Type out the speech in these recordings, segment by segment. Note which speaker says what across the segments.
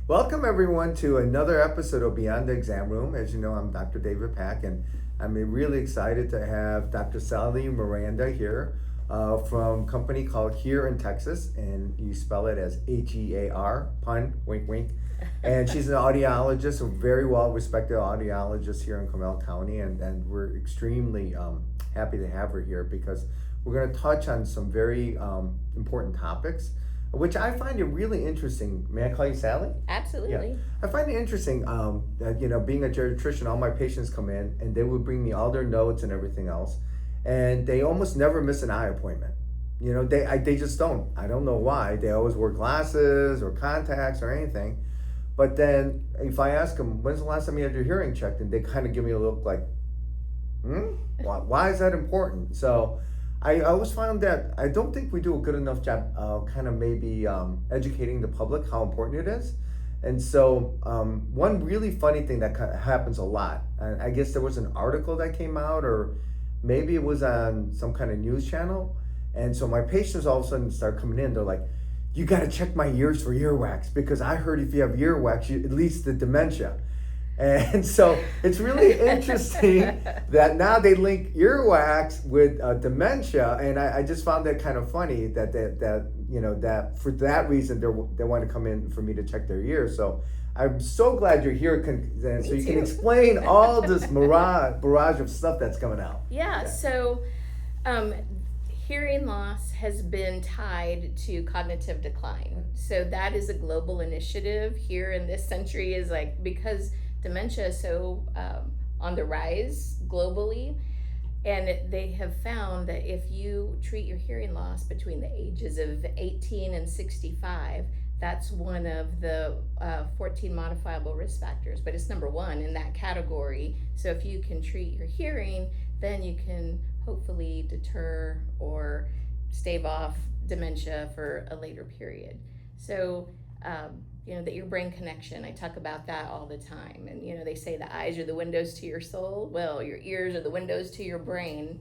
Speaker 1: Welcome everyone to another episode of Beyond the Exam Room. As you know, I'm Dr. David Pack, and I'm really excited to have Dr. Sally Miranda here from a company called Here in Texas, and you spell it as HEAR, pun, wink, wink. And she's an audiologist, a very well-respected audiologist here in Comal County, and we're extremely happy to have her here because we're going to touch on some very important topics, which I find it really interesting. May I call you Sally?
Speaker 2: Absolutely.
Speaker 1: Yeah. I find it interesting that, being a geriatrician, all my patients come in and they would bring me all their notes and everything else, and they almost never miss an eye appointment. They just don't. I don't know why. They always wear glasses or contacts or anything. But then if I ask them, when's the last time you had your hearing checked? And they kind of give me a look like, why is that important? So I always found that I don't think we do a good enough job educating the public how important it is. And so one really funny thing that kind of happens a lot, and I guess there was an article that came out, or maybe it was on some kind of news channel. And so my patients all of a sudden start coming in. They're like, you got to check my ears for earwax because I heard if you have earwax, it leads to dementia. And so it's really interesting that now they link earwax with dementia, and I just found that kind of funny that for that reason they want to come in for me to check their ears. So I'm so glad you're here, so you can explain all this barrage of stuff that's coming out.
Speaker 2: Yeah. So hearing loss has been tied to cognitive decline. So that is a global initiative here in this century, is like, because dementia is so on the rise globally, and they have found that if you treat your hearing loss between the ages of 18 and 65, that's one of the 14 modifiable risk factors, but it's number one in that category. So if you can treat your hearing, then you can hopefully deter or stave off dementia for a later period. So the ear-brain connection, I talk about that all the time. And, they say the eyes are the windows to your soul. Well, your ears are the windows to your brain.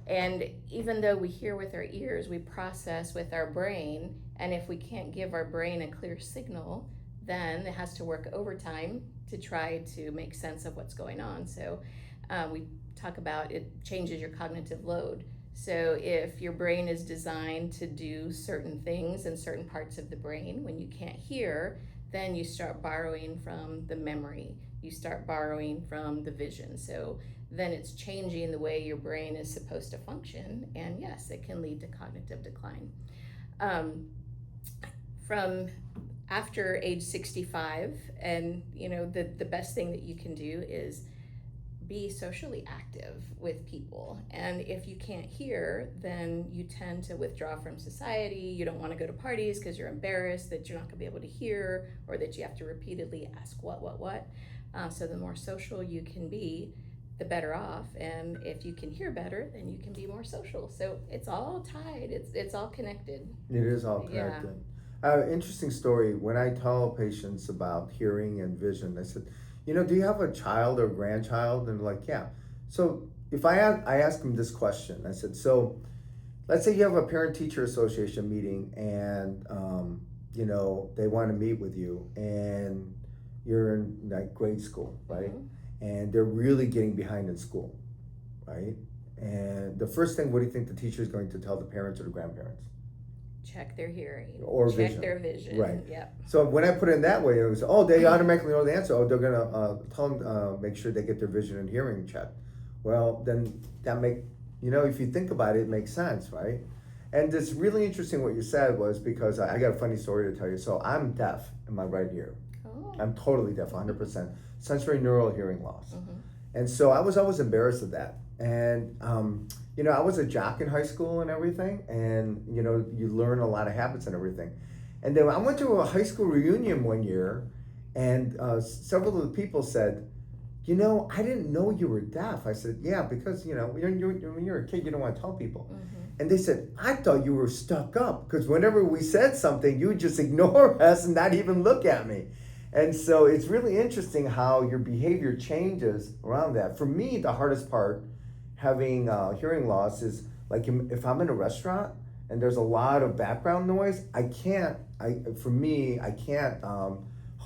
Speaker 2: And even though we hear with our ears, we process with our brain. And if we can't give our brain a clear signal, then it has to work overtime to try to make sense of what's going on. So we talk about it changes your cognitive load. So if your brain is designed to do certain things in certain parts of the brain, when you can't hear, then you start borrowing from the memory. You start borrowing from the vision. So then it's changing the way your brain is supposed to function. And yes, it can lead to cognitive decline. From after age 65, and the best thing that you can do is be socially active with people. And if you can't hear, then you tend to withdraw from society. You don't want to go to parties because you're embarrassed that you're not going to be able to hear, or that you have to repeatedly ask what. So the more social you can be, the better off. And if you can hear better, then you can be more social. So it's all tied. It's all connected.
Speaker 1: It is all connected. Yeah. Interesting story. When I tell patients about hearing and vision, I said, do you have a child or grandchild? And they're like, yeah. So if I ask them this question, I said, so let's say you have a parent-teacher association meeting, and they want to meet with you, and you're in like grade school, right? Mm-hmm. And they're really getting behind in school, right? And the first thing, what do you think the teacher is going to tell the parents or the grandparents?
Speaker 2: Check their hearing,
Speaker 1: or
Speaker 2: check
Speaker 1: vision.
Speaker 2: Their vision.
Speaker 1: Right.
Speaker 2: Yep.
Speaker 1: So when I put it in that way, it was, they automatically know the answer. They're gonna tell them make sure they get their vision and hearing checked. Well, then that if you think about it, it makes sense, right? And it's really interesting what you said was, because I got a funny story to tell you. So I'm deaf in my right ear. Oh. I'm totally deaf, 100%. Sensory neural hearing loss. Mm-hmm. And so I was always embarrassed of that. And I was a jock in high school and everything, and you learn a lot of habits and everything. And then I went to a high school reunion one year, and several of the people said, I didn't know you were deaf. I said, yeah, because when you're a kid, you don't want to tell people. Mm-hmm. And they said, I thought you were stuck up, because whenever we said something, you would just ignore us and not even look at me. And so it's really interesting how your behavior changes around that. For me, the hardest part having hearing loss is like if I'm in a restaurant and there's a lot of background noise, I can't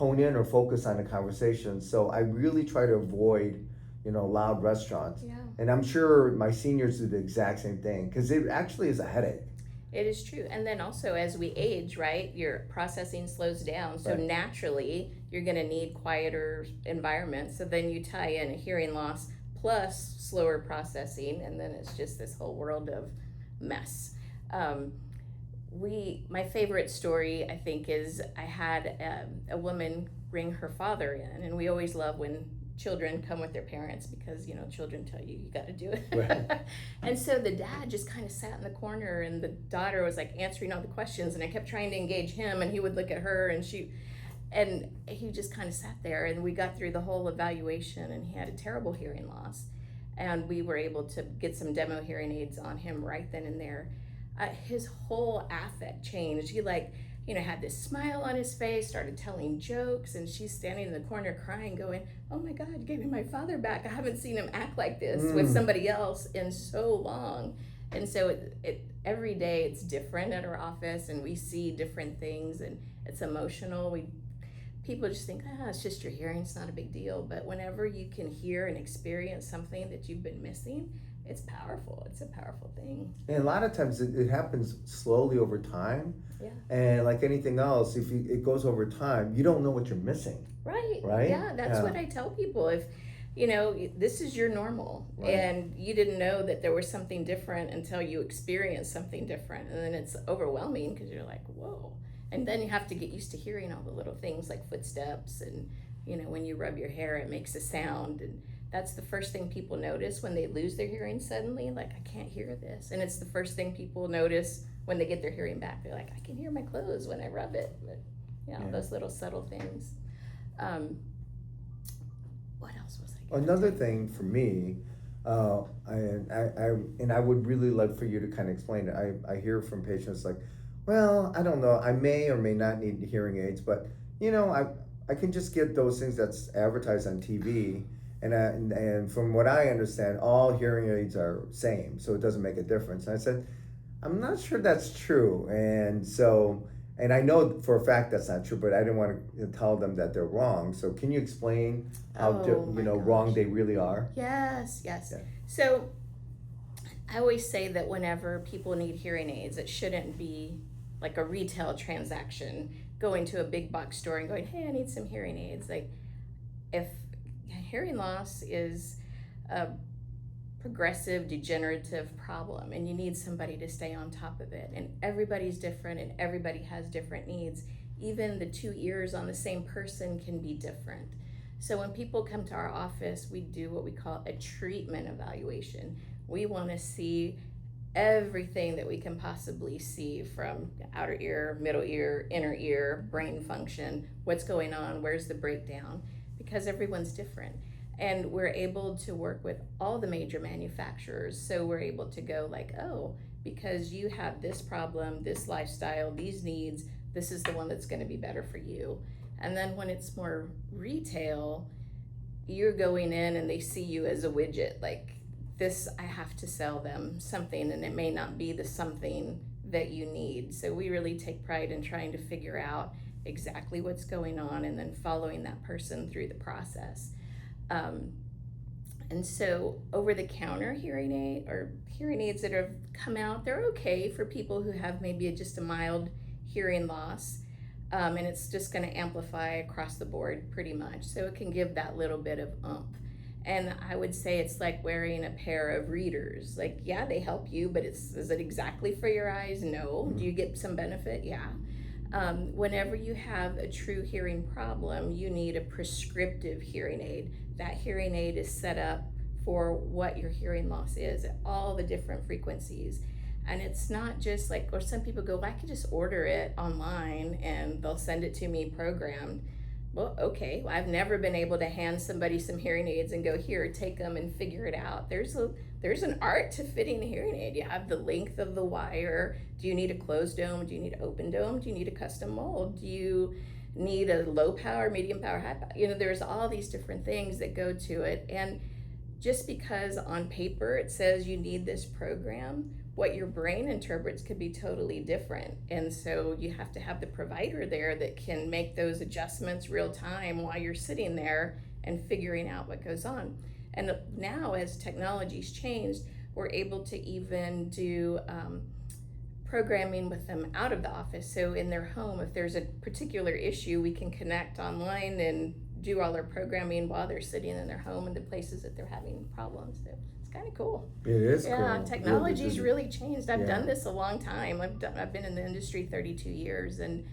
Speaker 1: hone in or focus on the conversation. So I really try to avoid, loud restaurants.
Speaker 2: Yeah.
Speaker 1: And I'm sure my seniors do the exact same thing because it actually is a headache.
Speaker 2: It is true. And then also as we age, right, your processing slows down. So
Speaker 1: Right.
Speaker 2: naturally, you're going to need quieter environments. So then you tie in a hearing loss plus slower processing, and then it's just this whole world of mess. Um, my favorite story, I think, is I had a woman bring her father in, and we always love when children come with their parents because children tell you got to do it.
Speaker 1: Right.
Speaker 2: And so the dad just kind of sat in the corner, and the daughter was like answering all the questions, and I kept trying to engage him, and he would look at her, and he just kind of sat there, and we got through the whole evaluation, and he had a terrible hearing loss, and we were able to get some demo hearing aids on him right then and there. His whole affect changed. He had this smile on his face, started telling jokes, and she's standing in the corner crying, going, "Oh my God, you gave me my father back. I haven't seen him act like this with somebody else in so long." And so every day it's different at our office, and we see different things, and it's emotional. People just think, it's just your hearing, it's not a big deal. But whenever you can hear and experience something that you've been missing, it's powerful. It's a powerful thing.
Speaker 1: And a lot of times it happens slowly over time.
Speaker 2: Yeah.
Speaker 1: And like anything else, if it goes over time, you don't know what you're missing.
Speaker 2: Right.
Speaker 1: Right?
Speaker 2: Yeah, that's what I tell people. If this is your normal,
Speaker 1: Right.
Speaker 2: and you didn't know that there was something different until you experienced something different, and then it's overwhelming because you're like, whoa. And then you have to get used to hearing all the little things like footsteps, and when you rub your hair, it makes a sound, and that's the first thing people notice when they lose their hearing suddenly. Like, I can't hear this. And it's the first thing people notice when they get their hearing back. They're like, I can hear my clothes when I rub it. But those little subtle things. What else was I gonna
Speaker 1: Another
Speaker 2: do?
Speaker 1: thing for me, I would really love for you to kind of explain it. I hear from patients like, well, I don't know, I may or may not need hearing aids, but I can just get those things that's advertised on TV. And from what I understand, all hearing aids are same, so it doesn't make a difference. And I said, I'm not sure that's true. And I know for a fact that's not true, but I didn't want to tell them that they're wrong. So can you explain how wrong
Speaker 2: gosh.
Speaker 1: they really are?
Speaker 2: Yes.
Speaker 1: Yeah.
Speaker 2: So I always say that whenever people need hearing aids, it shouldn't be like a retail transaction, going to a big box store and going, hey, I need some hearing aids. Like, if hearing loss is a progressive degenerative problem and you need somebody to stay on top of it, and everybody's different and everybody has different needs, even the two ears on the same person can be different. So when people come to our office, we do what we call a treatment evaluation. We want to see everything that we can possibly see, from outer ear, middle ear, inner ear, brain function, what's going on, where's the breakdown, because everyone's different. And we're able to work with all the major manufacturers. So we're able to go like, oh, because you have this problem, this lifestyle, these needs, this is the one that's going to be better for you. And then when it's more retail, you're going in and they see you as a widget, like, this, I have to sell them something, and it may not be the something that you need. So we really take pride in trying to figure out exactly what's going on and then following that person through the process. And so over-the-counter hearing aid or hearing aids that have come out, they're okay for people who have maybe just a mild hearing loss, and it's just going to amplify across the board pretty much. So it can give that little bit of oomph. And I would say it's like wearing a pair of readers. Like, yeah, they help you, but is it exactly for your eyes? No. Do you get some benefit? Yeah. Whenever you have a true hearing problem, you need a prescriptive hearing aid. That hearing aid is set up for what your hearing loss is at all the different frequencies. And it's not just like, or some people go, well, I could just order it online and they'll send it to me programmed. Well, okay, I've never been able to hand somebody some hearing aids and go, here, take them and figure it out. There's an art to fitting a hearing aid. You have the length of the wire. Do you need a closed dome? Do you need an open dome? Do you need a custom mold? Do you need a low power, medium power, high power? There's all these different things that go to it. And just because on paper it says you need this program, what your brain interprets could be totally different. And so you have to have the provider there that can make those adjustments real time while you're sitting there and figuring out what goes on. And now, as technology's changed, we're able to even do programming with them out of the office. So in their home, if there's a particular issue, we can connect online and do all their programming while they're sitting in their home in the places that they're having problems. So it's kind of cool.
Speaker 1: It is cool.
Speaker 2: Yeah, technology's
Speaker 1: Really,
Speaker 2: really changed. I've done this a long time. I've been in the industry 32 years, and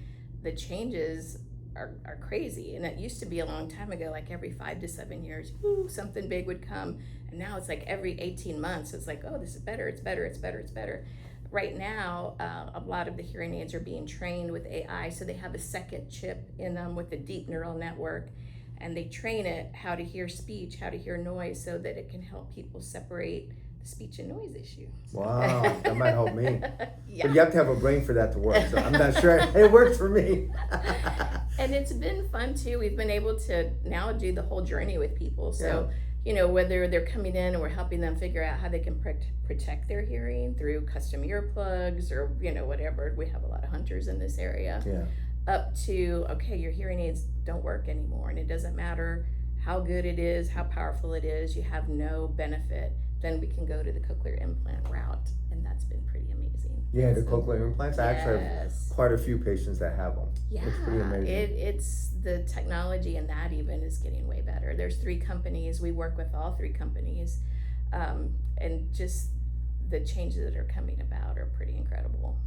Speaker 2: the changes are crazy. And it used to be a long time ago, like every 5 to 7 years, something big would come. And now it's like every 18 months, it's like, oh, this is better, it's better, it's better, it's better. Right now, a lot of the hearing aids are being trained with AI, so they have a second chip in them with a deep neural network, and they train it how to hear speech, how to hear noise, so that it can help people separate the speech and noise issue.
Speaker 1: Wow, that might help me.
Speaker 2: Yeah.
Speaker 1: But you have to have a brain for that to work, so I'm not sure it works for me.
Speaker 2: And it's been fun too. We've been able to now do the whole journey with people. So, whether they're coming in and we're helping them figure out how they can protect their hearing through custom earplugs or, whatever. We have a lot of hunters in this area.
Speaker 1: Yeah.
Speaker 2: Up to, okay, your hearing aids don't work anymore, and it doesn't matter how good it is, how powerful it is, you have no benefit. Then we can go to the cochlear implant route, and that's been pretty amazing.
Speaker 1: Yeah, the cochlear implants. I actually have
Speaker 2: Yes.
Speaker 1: quite a few patients that have them.
Speaker 2: Yeah,
Speaker 1: It's pretty amazing.
Speaker 2: it's the technology, and that even is getting way better. There's 3 companies. We work with all 3 companies, and just the changes that are coming about are pretty incredible.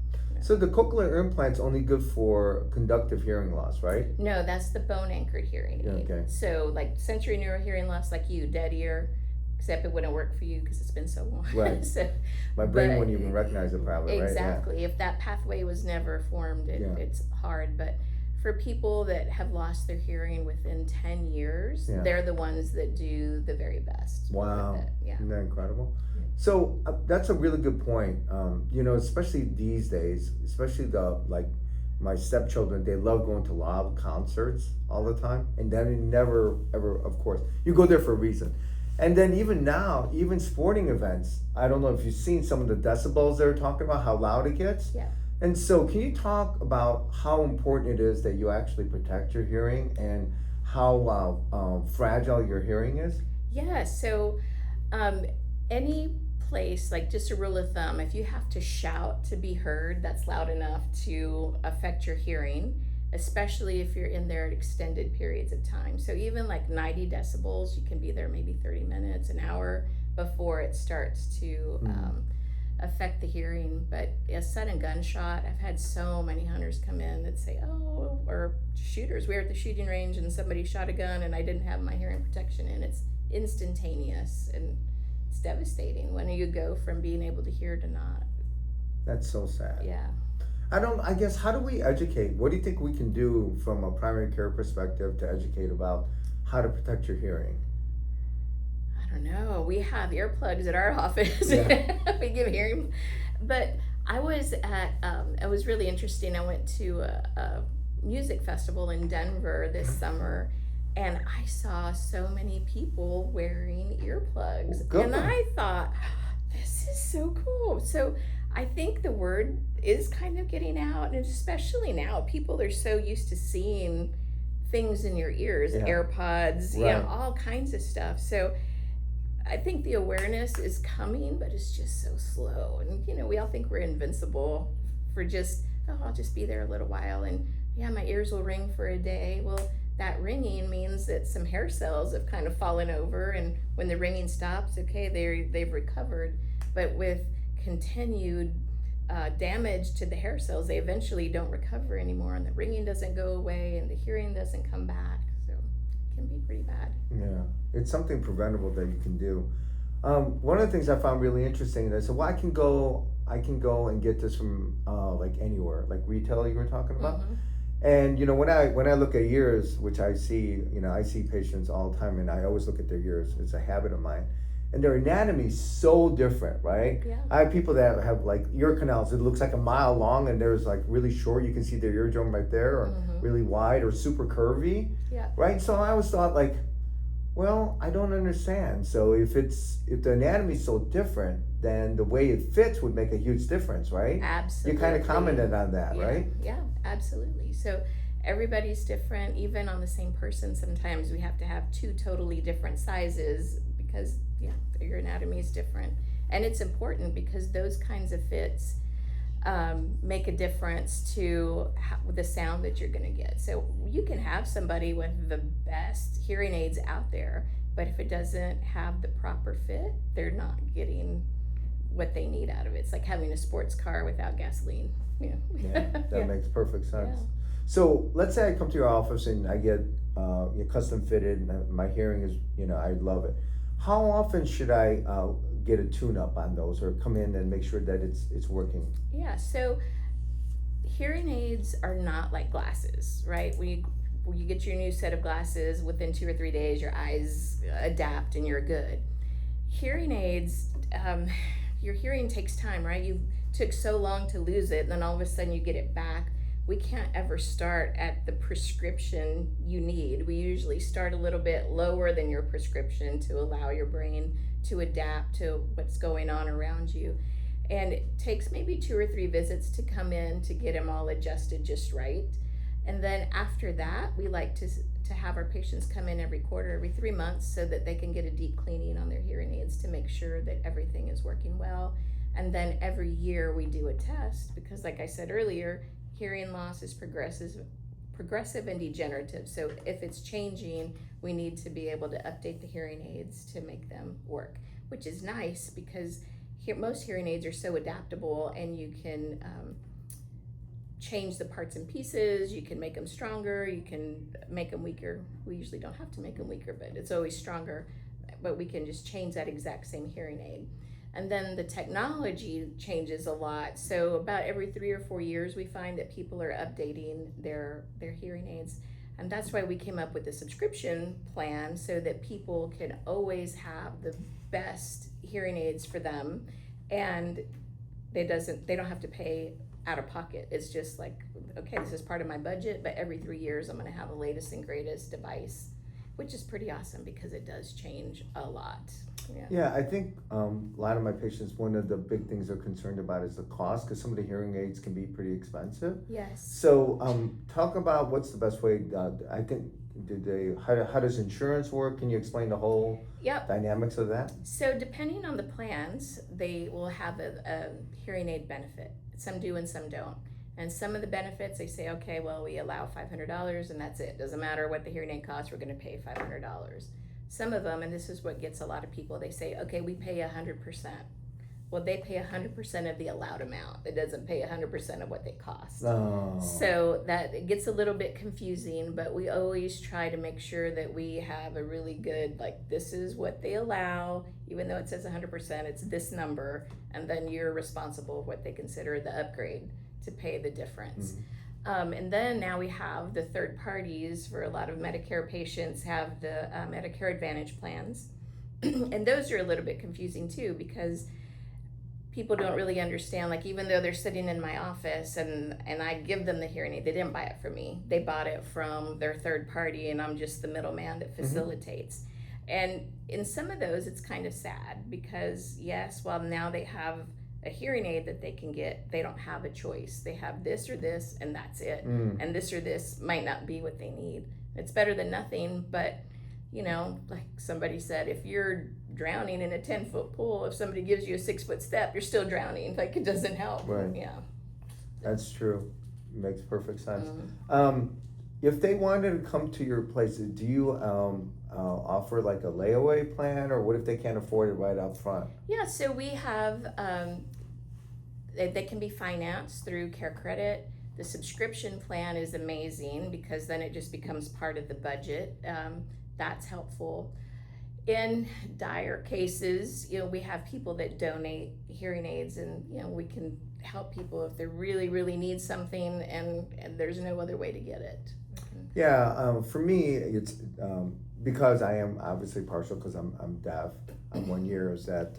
Speaker 1: So the cochlear implant's only good for conductive hearing loss, right?
Speaker 2: No, that's the bone anchored hearing aid.
Speaker 1: Okay.
Speaker 2: So like sensory neural hearing loss, like you, dead ear, except it wouldn't work for you because it's been so long.
Speaker 1: Right.
Speaker 2: So,
Speaker 1: My brain
Speaker 2: but-
Speaker 1: wouldn't even recognize it probably, right?
Speaker 2: Exactly. If that pathway was never formed, it's hard. But for people that have lost their hearing within 10 years, they're the ones that do the very best.
Speaker 1: Wow.
Speaker 2: With it. Yeah.
Speaker 1: Isn't that incredible? So that's a really good point. Especially these days, especially my stepchildren, they love going to loud concerts all the time, and then you never ever, of course, you go there for a reason. And then even now, even sporting events, I don't know if you've seen some of the decibels they're talking about, how loud it gets.
Speaker 2: Yeah.
Speaker 1: And so can you talk about how important it is that you actually protect your hearing and how fragile your hearing is?
Speaker 2: Yeah. So any place, like just a rule of thumb, if you have to shout to be heard, that's loud enough to affect your hearing, especially if you're in there at extended periods of time. So even like 90 decibels, you can be there maybe 30 minutes, an hour before it starts to affect the hearing. But a sudden gunshot, I've had so many hunters come in that say, or shooters, we were at the shooting range and somebody shot a gun and I didn't have my hearing protection in. It's instantaneous, and it's devastating when you go from being able to hear to not.
Speaker 1: That's so sad.
Speaker 2: Yeah.
Speaker 1: I guess, how do we educate? What do you think we can do from a primary care perspective to educate about how to protect your hearing?
Speaker 2: I don't know. We have earplugs at our office.
Speaker 1: Yeah.
Speaker 2: We give hearing. But I was at, it was really interesting. I went to a music festival in Denver this summer, and I saw so many people wearing earplugs.
Speaker 1: Good.
Speaker 2: And I thought, this is so cool. So I think the word is kind of getting out, and especially now, people are so used to seeing things in your ears, AirPods,
Speaker 1: Right.
Speaker 2: all kinds of stuff. So I think the awareness is coming, but it's just so slow. And, we all think we're invincible for just, I'll just be there a little while, and my ears will ring for a day. Well, that ringing means that some hair cells have kind of fallen over, and when the ringing stops, okay, they've recovered. But with continued damage to the hair cells, they eventually don't recover anymore, and the ringing doesn't go away, and the hearing doesn't come back. So it can be pretty bad.
Speaker 1: Yeah, it's something preventable that you can do. One of the things I found really interesting is, I said, well, I can go and get this from like anywhere, like retail you were talking about.
Speaker 2: Mm-hmm.
Speaker 1: And when I look at ears, which I see, I see patients all the time, and I always look at their ears. It's a habit of mine. And their anatomy is so different, right?
Speaker 2: Yeah.
Speaker 1: I have people that have like ear canals. It looks like a mile long, and there's like really short. You can see their eardrum right there, or really wide, or super curvy.
Speaker 2: Yeah.
Speaker 1: Right. So I always thought, like, Well, I don't understand. So if the anatomy's so different, then the way it fits would make a huge difference, right? You kind of
Speaker 2: Absolutely.
Speaker 1: commented on that,
Speaker 2: Yeah,
Speaker 1: right?
Speaker 2: yeah, absolutely. So everybody's different. Even on the same person, sometimes we have to have two totally different sizes because, yeah, your anatomy is different. And it's important because those kinds of fits make a difference to the sound that you're going to get. So you can have somebody with the best hearing aids out there, but if it doesn't have the proper fit, they're not getting what they need out of it. It's like having a sports car without gasoline. Yeah,
Speaker 1: Yeah, that
Speaker 2: yeah.
Speaker 1: makes perfect sense.
Speaker 2: Yeah.
Speaker 1: So let's say I come to your office and I get custom fitted, and my hearing is, I love it. How often should I get a tune up on those, or come in and make sure that it's working?
Speaker 2: Yeah, so hearing aids are not like glasses, right? When you get your new set of glasses, within 2 or 3 days, your eyes adapt and you're good. Hearing aids, your hearing takes time, right? You took so long to lose it, and then all of a sudden you get it back. We can't ever start at the prescription you need. We usually start a little bit lower than your prescription to allow your brain to adapt to what's going on around you. And it takes maybe 2 or 3 visits to come in to get them all adjusted just right. And then after that, we like to have our patients come in every quarter, every 3 months, so that they can get a deep cleaning on their hearing aids to make sure that everything is working well. And then every year we do a test because, like I said earlier, hearing loss is progressive and degenerative. So if it's changing, we need to be able to update the hearing aids to make them work, which is nice because most hearing aids are so adaptable, and you can change the parts and pieces. You can make them stronger, you can make them weaker. We usually don't have to make them weaker, but it's always stronger. But we can just change that exact same hearing aid. And then the technology changes a lot. So about every 3 or 4 years, we find that people are updating their hearing aids. And that's why we came up with the subscription plan, so that people can always have the best hearing aids for them, and they don't have to pay out of pocket. It's just like, okay, this is part of my budget, but every 3 years I'm going to have the latest and greatest device, which is pretty awesome because it does change a lot.
Speaker 1: Yeah, I think a lot of my patients, one of the big things they're concerned about is the cost, because some of the hearing aids can be pretty expensive.
Speaker 2: Yes.
Speaker 1: So talk about what's the best way. I think how does insurance work? Can you explain the whole
Speaker 2: Yep.
Speaker 1: dynamics of that?
Speaker 2: So depending on the plans, they will have a hearing aid benefit. Some do and some don't. And some of the benefits, they say, okay, well, we allow $500 and that's it. Doesn't matter what the hearing aid costs, we're going to pay $500. Some of them, and this is what gets a lot of people, they say, okay, we pay 100%. Well, they pay 100% of the allowed amount. It doesn't pay 100% of what they cost.
Speaker 1: Oh.
Speaker 2: So that it gets a little bit confusing, but we always try to make sure that we have a really good, like, this is what they allow, even though it says 100%, it's this number, and then you're responsible for what they consider the upgrade to pay the difference.
Speaker 1: Mm-hmm.
Speaker 2: And then now we have the third parties. For a lot of Medicare patients have the Medicare Advantage plans. And those are a little bit confusing too, because people don't really understand, like, even though they're sitting in my office and I give them the hearing aid, they didn't buy it from me. They bought it from their third party, and I'm just the middleman that facilitates. Mm-hmm. And in some of those, it's kind of sad because, yes, while now they have a hearing aid that they can get, they don't have a choice. They have this or this, and that's it. And this or this might not be what they need. It's better than nothing, but, like somebody said, if you're drowning in a 10-foot pool, if somebody gives you a 6-foot step, you're still drowning. Like, it doesn't help.
Speaker 1: Right.
Speaker 2: Yeah.
Speaker 1: That's true. Makes perfect sense.
Speaker 2: Mm-hmm.
Speaker 1: If they wanted to come to your place, do you offer like a layaway plan, or what if they can't afford it right up front?
Speaker 2: Yeah, so we have, they can be financed through Care Credit. The subscription plan is amazing because then it just becomes part of the budget. That's helpful. In dire cases, we have people that donate hearing aids, and we can help people if they really, really need something and there's no other way to get it.
Speaker 1: Yeah, for me, it's because I am obviously partial, because I'm deaf. I'm 1 year. Is that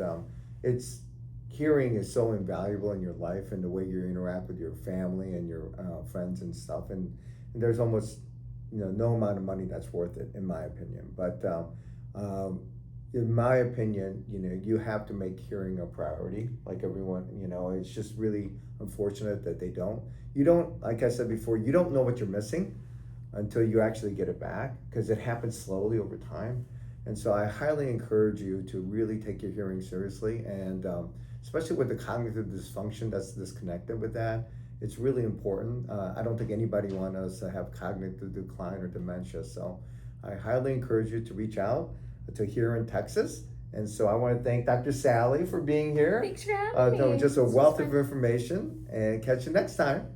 Speaker 1: it's hearing is so invaluable in your life and the way you interact with your family and your friends and stuff. And there's almost no amount of money that's worth it, in my opinion. But Um, in my opinion, you have to make hearing a priority, like everyone. It's just really unfortunate that they don't. You don't, like I said before, you don't know what you're missing until you actually get it back because it happens slowly over time. And so I highly encourage you to really take your hearing seriously, and especially with the cognitive dysfunction that's disconnected with that, it's really important. I don't think anybody wants us to have cognitive decline or dementia. So I highly encourage you to reach out to here in Texas. And so I want to thank Dr. Sally for being here.
Speaker 2: Thanks for having me.
Speaker 1: Just a
Speaker 2: This was
Speaker 1: wealth of
Speaker 2: fun.
Speaker 1: information, and catch you next time.